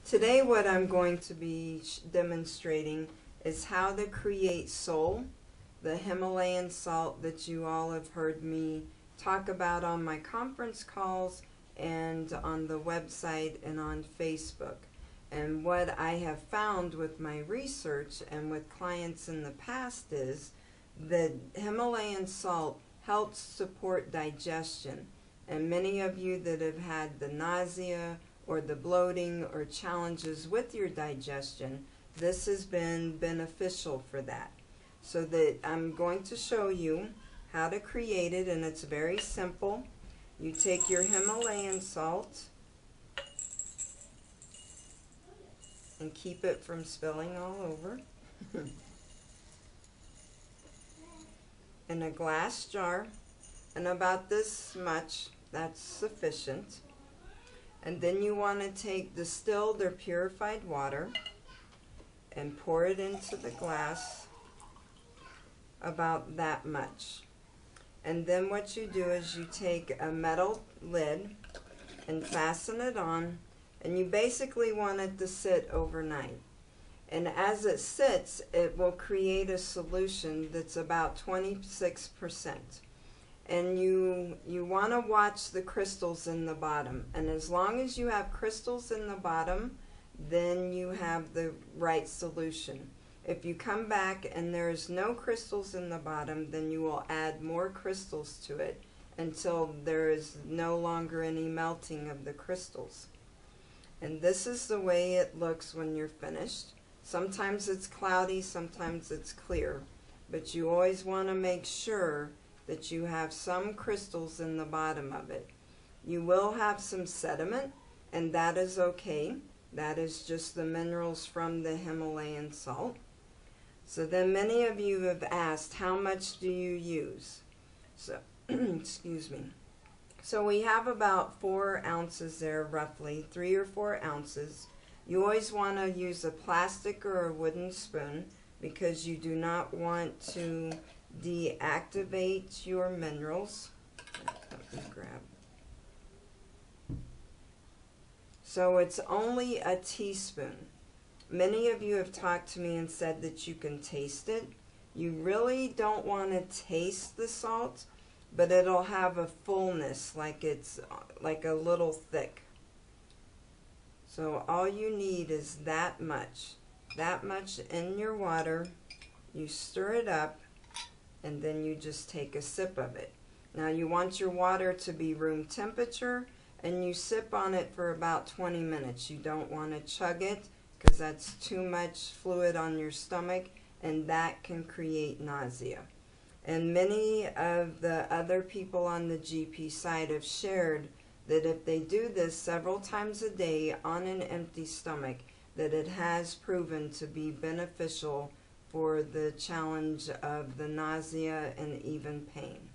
Today what I'm going to be demonstrating is how to create Sol, the Himalayan salt that you all have heard me talk about on my conference calls and on the website and on Facebook. And what I have found with my research and with clients in the past is that Himalayan salt helps support digestion. And many of you that have had the nausea or the bloating or challenges with your digestion, this has been beneficial for that. So that I'm going to show you how to create it, and it's very simple. You take your Himalayan salt and keep it from spilling all over. In a glass jar, and about this much, that's sufficient. And then you want to take distilled or purified water and pour it into the glass, about that much. And then what you do is you take a metal lid and fasten it on, and you basically want it to sit overnight. And as it sits, it will create a solution that's about 26%. And you want to watch the crystals in the bottom. And as long as you have crystals in the bottom, then you have the right solution. If you come back and there's no crystals in the bottom, then you will add more crystals to it until there is no longer any melting of the crystals. And this is the way it looks when you're finished. Sometimes it's cloudy, sometimes it's clear, but you always want to make sure that you have some crystals in the bottom of it. You will have some sediment, and that is okay. That is just the minerals from the Himalayan salt. So then many of you have asked, how much do you use? So, excuse me. So we have about 4 ounces there, roughly, 3 or 4 ounces. You always want to use a plastic or a wooden spoon because you do not want to deactivate your minerals. Let me grab. So it's only a teaspoon. Many of you have talked to me and said that you can taste it. You really don't want to taste the salt, but it'll have a fullness, like it's like a little thick. So all you need is that much in your water. You stir it up, and then you just take a sip of it. Now you want your water to be room temperature, and you sip on it for about 20 minutes. You don't want to chug it because that's too much fluid on your stomach, and that can create nausea. And many of the other people on the GP side have shared that if they do this several times a day on an empty stomach, that it has proven to be beneficial for the challenge of the nausea and even pain.